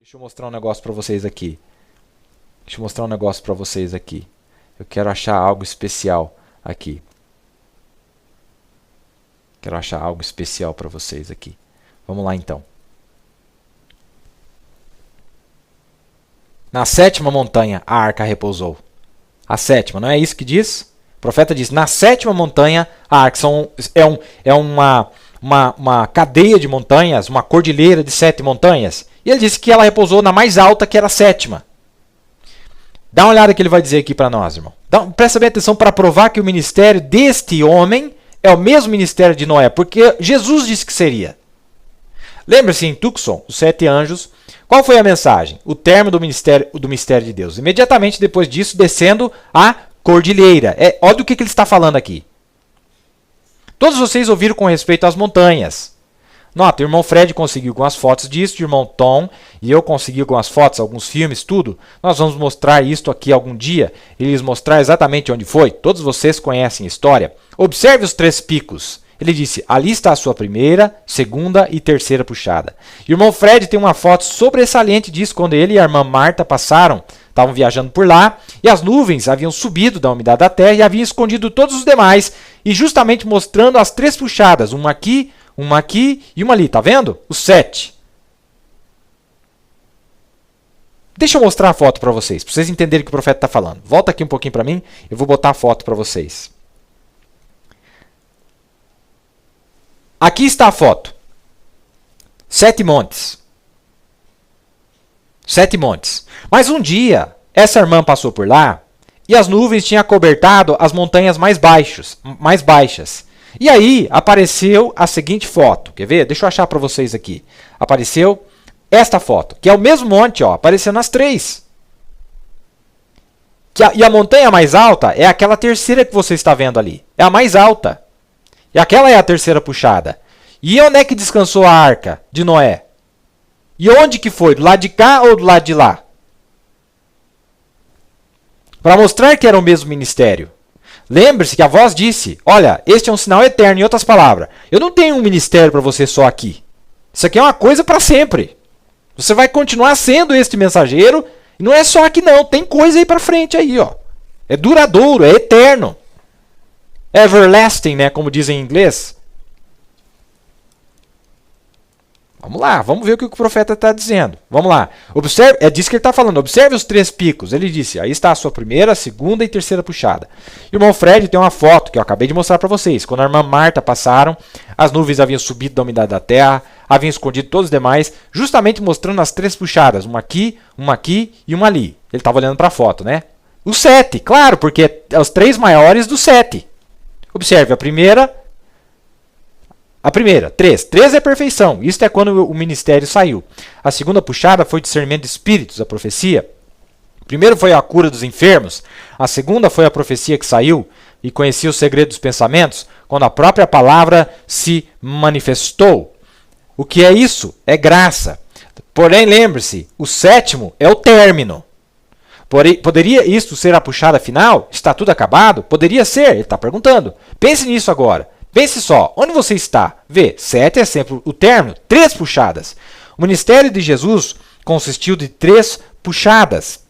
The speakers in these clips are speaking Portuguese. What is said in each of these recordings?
Deixa eu mostrar um negócio para vocês aqui. Eu quero achar algo especial aqui. Quero achar algo especial para vocês aqui. Vamos lá então. Na sétima montanha a arca repousou. A sétima, não é isso que diz? O profeta diz, na sétima montanha a arca. É uma cadeia de montanhas, uma cordilheira de 7 montanhas. E ele disse que ela repousou na mais alta, que era a sétima. Dá uma olhada que ele vai dizer aqui para nós, irmão. Presta bem atenção para provar que o ministério deste homem é o mesmo ministério de Noé, porque Jesus disse que seria. Lembra-se em Tucson, os 7 anjos, qual foi a mensagem? O término do mistério de Deus. Imediatamente depois disso, descendo a cordilheira. Olha o que ele está falando aqui. Todos vocês ouviram com respeito às montanhas. Nota, o irmão Fred conseguiu com as fotos disso, o irmão Tom e eu consegui com as fotos, alguns filmes, tudo. Nós vamos mostrar isto aqui algum dia, eles mostrar exatamente onde foi. Todos vocês conhecem a história. Observe os 3 picos. Ele disse, ali está a sua primeira, segunda e terceira puxada. E o irmão Fred tem uma foto sobressalente disso, quando ele e a irmã Marta passaram, estavam viajando por lá, e as nuvens haviam subido da umidade da terra e haviam escondido todos os demais, e justamente mostrando as 3 puxadas, uma aqui e uma ali, tá vendo? Os 7. Deixa eu mostrar a foto para vocês entenderem o que o profeta está falando. Volta aqui um pouquinho para mim, eu vou botar a foto para vocês. Aqui está a foto. 7 montes. 7 montes. Mas um dia, essa irmã passou por lá e as nuvens tinham acobertado as montanhas mais baixas. E aí apareceu a seguinte foto. Quer ver? Deixa eu achar para vocês aqui. Apareceu esta foto, que é o mesmo monte, ó, aparecendo as 3. E a montanha mais alta é aquela terceira que você está vendo ali. É a mais alta. E aquela é a terceira puxada. E onde é que descansou a arca de Noé? E onde que foi? Do lado de cá ou do lado de lá? Para mostrar que era o mesmo ministério. Lembre-se que a voz disse, olha, este é um sinal eterno. Em outras palavras, eu não tenho um ministério para você só aqui. Isso aqui é uma coisa para sempre. Você vai continuar sendo este mensageiro. E não é só aqui não, tem coisa aí para frente aí, ó. É duradouro, é eterno. Everlasting, né, como dizem em inglês. Vamos lá, vamos ver o que o profeta está dizendo. Vamos lá. Observe, é disso que ele está falando. Observe os 3 picos. Ele disse, aí está a sua primeira, segunda e terceira puxada. E o irmão Fred tem uma foto que eu acabei de mostrar para vocês. Quando a irmã Marta passaram, as nuvens haviam subido da umidade da terra, haviam escondido todos os demais, justamente mostrando as 3 puxadas. Uma aqui e uma ali. Ele estava olhando para a foto, né? Os 7, claro, porque é os 3 maiores dos 7. Observe, a primeira, 3. 3 é perfeição. Isto é quando o ministério saiu. A segunda puxada foi discernimento de espíritos, a profecia. Primeiro foi a cura dos enfermos. A segunda foi a profecia que saiu e conhecia o segredo dos pensamentos, quando a própria palavra se manifestou. O que é isso? É graça. Porém, lembre-se, o 7º é o término. Poderia isto ser a puxada final? Está tudo acabado? Poderia ser, ele está perguntando. Pense nisso agora. Pense só, onde você está? Vê, 7 é sempre o término, 3 puxadas. O ministério de Jesus consistiu de 3 puxadas.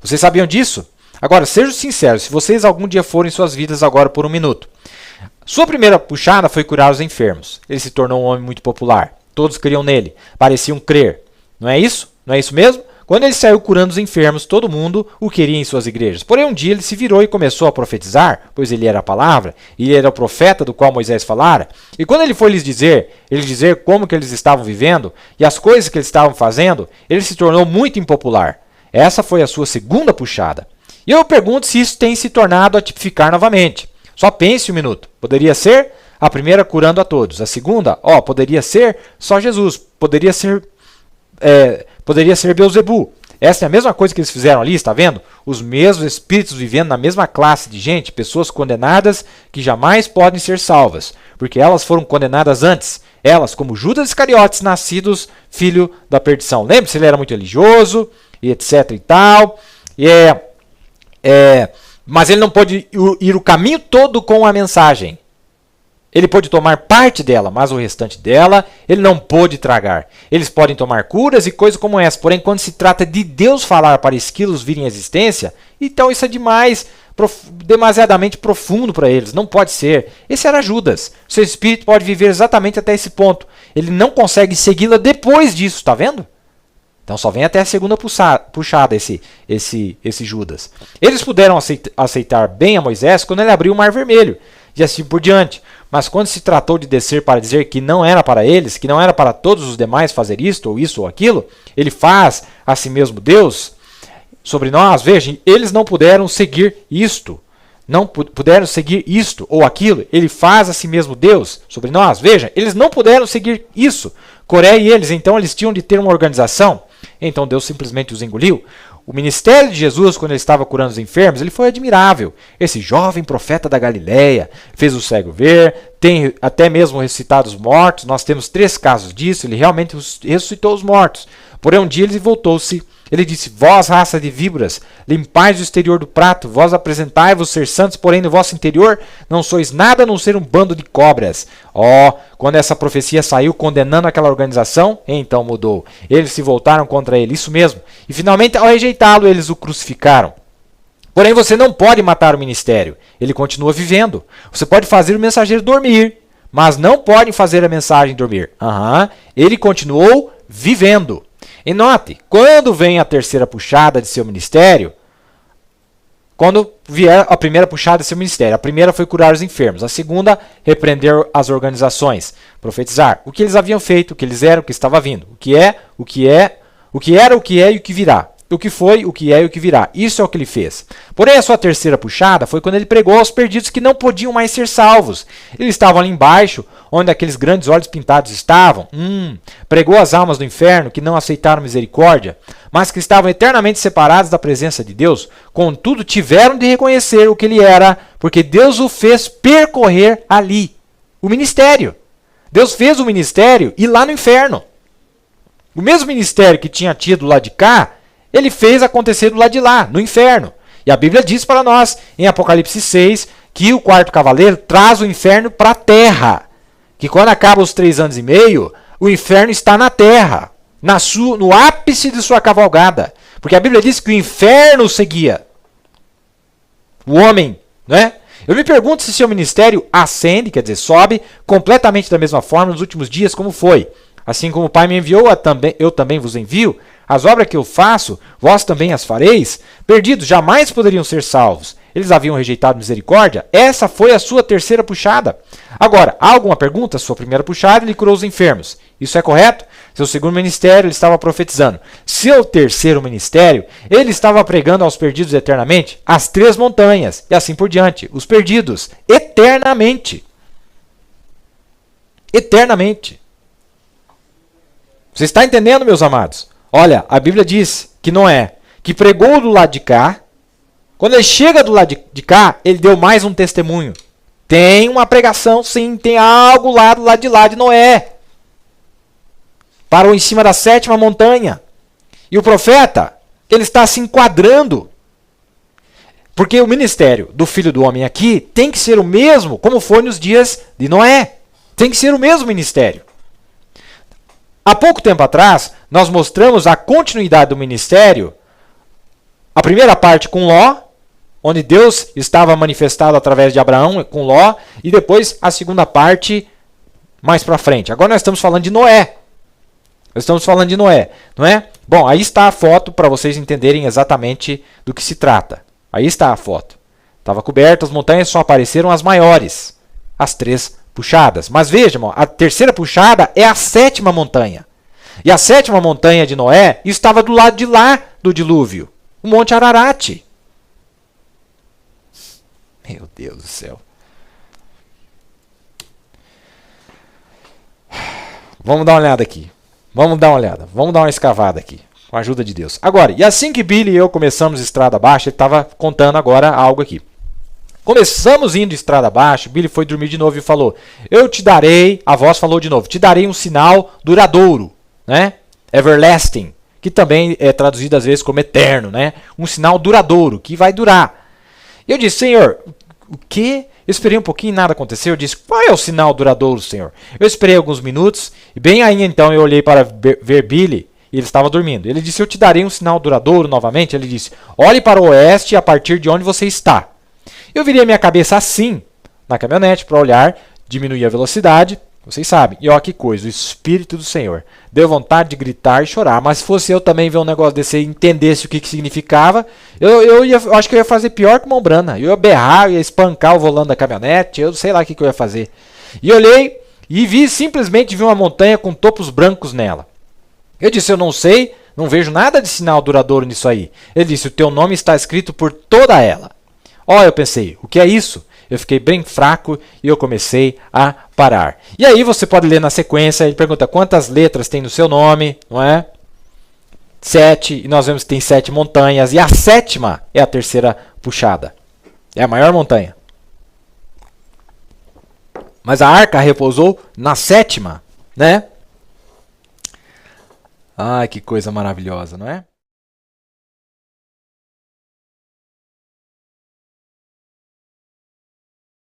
Vocês sabiam disso? Agora, sejam sinceros, se vocês algum dia forem em suas vidas agora por um minuto. Sua primeira puxada foi curar os enfermos. Ele se tornou um homem muito popular. Todos criam nele, pareciam crer. Não é isso? Não é isso mesmo? Quando ele saiu curando os enfermos, todo mundo o queria em suas igrejas. Porém, um dia ele se virou e começou a profetizar, pois ele era a palavra, e ele era o profeta do qual Moisés falara. E quando ele foi lhes dizer como que eles estavam vivendo e as coisas que eles estavam fazendo, ele se tornou muito impopular. Essa foi a sua segunda puxada. E eu pergunto se isso tem se tornado a tipificar novamente. Só pense um minuto. Poderia ser a primeira curando a todos. A segunda, poderia ser só Jesus. Poderia ser Beelzebu. Essa é a mesma coisa que eles fizeram ali, está vendo? Os mesmos espíritos vivendo na mesma classe de gente, pessoas condenadas que jamais podem ser salvas, porque elas foram condenadas antes. Elas, como Judas Iscariotes, nascidos filho da perdição. Lembre-se, ele era muito religioso, e etc e tal. Mas ele não pôde ir o caminho todo com a mensagem. Ele pôde tomar parte dela, mas o restante dela ele não pôde tragar. Eles podem tomar curas e coisas como essa, porém quando se trata de Deus falar para esquilos virem à existência, então isso é demasiadamente profundo para eles, não pode ser. Esse era Judas. Seu espírito pode viver exatamente até esse ponto. Ele não consegue segui-la depois disso, está vendo? Então só vem até a segunda puxada esse Judas. Eles puderam aceitar bem a Moisés quando ele abriu o Mar Vermelho, e assim por diante. Mas quando se tratou de descer para dizer que não era para eles, que não era para todos os demais fazer isto ou aquilo, ele faz a si mesmo Deus sobre nós. Vejam, eles não puderam seguir isto, não puderam seguir isto ou aquilo. Ele faz a si mesmo Deus sobre nós. Veja, eles não puderam seguir isso. Coré e eles, então, eles tinham de ter uma organização. Então Deus simplesmente os engoliu. O ministério de Jesus, quando ele estava curando os enfermos, ele foi admirável. Esse jovem profeta da Galileia fez o cego ver, tem até mesmo ressuscitado os mortos. Nós temos 3 casos disso. Ele realmente ressuscitou os mortos. Porém, um dia ele voltou-se. Ele disse: vós, raça de víboras, limpais o exterior do prato, vós apresentai-vos ser santos, porém no vosso interior não sois nada a não ser um bando de cobras. Quando essa profecia saiu condenando aquela organização, então mudou. Eles se voltaram contra ele, isso mesmo. E finalmente, ao rejeitá-lo, eles o crucificaram. Porém, você não pode matar o ministério. Ele continua vivendo. Você pode fazer o mensageiro dormir, mas não pode fazer a mensagem dormir. Ele continuou vivendo. E note, quando vem a terceira puxada de seu ministério, quando vier a primeira puxada de seu ministério, a primeira foi curar os enfermos, a segunda, repreender as organizações, profetizar o que eles haviam feito, o que eles eram, o que estava vindo, o que era, o que é e o que virá. O que foi, o que é e o que virá. Isso é o que ele fez. Porém, a sua terceira puxada foi quando ele pregou aos perdidos que não podiam mais ser salvos. Eles estavam ali embaixo, onde aqueles grandes olhos pintados estavam. Pregou às almas do inferno que não aceitaram misericórdia, mas que estavam eternamente separados da presença de Deus. Contudo, tiveram de reconhecer o que ele era, porque Deus o fez percorrer ali. O ministério. Deus fez o ministério ir lá no inferno. O mesmo ministério que tinha tido lá de cá, ele fez acontecer do lado de lá, no inferno. E a Bíblia diz para nós, em Apocalipse 6, que o 4º cavaleiro traz o inferno para a terra. Que quando acaba os 3 anos e meio, o inferno está na terra, no ápice de sua cavalgada. Porque a Bíblia diz que o inferno seguia o homem, né? Eu me pergunto se seu ministério ascende, quer dizer, sobe, completamente da mesma forma nos últimos dias, como foi. Assim como o Pai me enviou, eu também vos envio. As obras que eu faço, vós também as fareis. Perdidos jamais poderiam ser salvos. Eles haviam rejeitado misericórdia. Essa foi a sua terceira puxada. Agora, há alguma pergunta? Sua primeira puxada, ele curou os enfermos. Isso é correto? Seu segundo ministério, ele estava profetizando. Seu terceiro ministério, ele estava pregando aos perdidos eternamente as 3 montanhas. E assim por diante. Os perdidos, eternamente. Eternamente. Você está entendendo, meus amados? Olha, a Bíblia diz que Noé, que pregou do lado de cá, quando ele chega do lado de cá, ele deu mais um testemunho. Tem uma pregação, sim, tem algo lá do lado de Noé. Parou em cima da 7ª montanha. E o profeta, ele está se enquadrando. Porque o ministério do Filho do Homem aqui tem que ser o mesmo como foi nos dias de Noé. Tem que ser o mesmo ministério. Há pouco tempo atrás, nós mostramos a continuidade do ministério, a primeira parte com Ló, onde Deus estava manifestado através de Abraão com Ló, e depois a segunda parte mais para frente. Agora nós estamos falando de Noé. Não é? Bom, aí está a foto para vocês entenderem exatamente do que se trata. Aí está a foto. Estava coberto, as montanhas só apareceram as maiores, as 3 puxadas. Mas vejam, a terceira puxada é a 7ª montanha. E a 7ª montanha de Noé estava do lado de lá do dilúvio, o Monte Ararat. Meu Deus do céu. Vamos dar uma olhada aqui. Vamos dar uma escavada aqui, com a ajuda de Deus. Agora, e assim que Billy e eu começamos estrada abaixo, ele estava contando agora algo aqui. Começamos indo estrada abaixo, Billy foi dormir de novo e falou: eu te darei, a voz falou de novo, te darei um sinal duradouro, né? Everlasting, que também é traduzido às vezes como eterno, né? Um sinal duradouro, que vai durar. E eu disse: Senhor, o quê? Eu esperei um pouquinho e nada aconteceu. Eu disse, qual é o sinal duradouro, Senhor? Eu esperei alguns minutos e bem aí então eu olhei para ver Billy e ele estava dormindo. Ele disse, eu te darei um sinal duradouro novamente. Ele disse, olhe para o oeste a partir de onde você está. Eu virei a minha cabeça assim na caminhonete para olhar, diminuir a velocidade. Vocês sabem. E ó que coisa, o Espírito do Senhor. Deu vontade de gritar e chorar. Mas se fosse eu também ver um negócio desse e entendesse o que significava, eu acho que eu ia fazer pior que o Mombrana. Eu ia berrar, eu ia espancar o volante da caminhonete, eu sei lá o que eu ia fazer. E olhei e simplesmente vi uma montanha com topos brancos nela. Eu disse, eu não sei, não vejo nada de sinal duradouro nisso aí. Ele disse, o teu nome está escrito por toda ela. Ó, eu pensei, o que é isso? Eu fiquei bem fraco e eu comecei a parar. E aí você pode ler na sequência, ele pergunta quantas letras tem no seu nome, não é? 7, e nós vemos que tem 7 montanhas, e a 7ª é a terceira puxada. É a maior montanha. Mas a arca repousou na 7ª, né? Ai, que coisa maravilhosa, não é?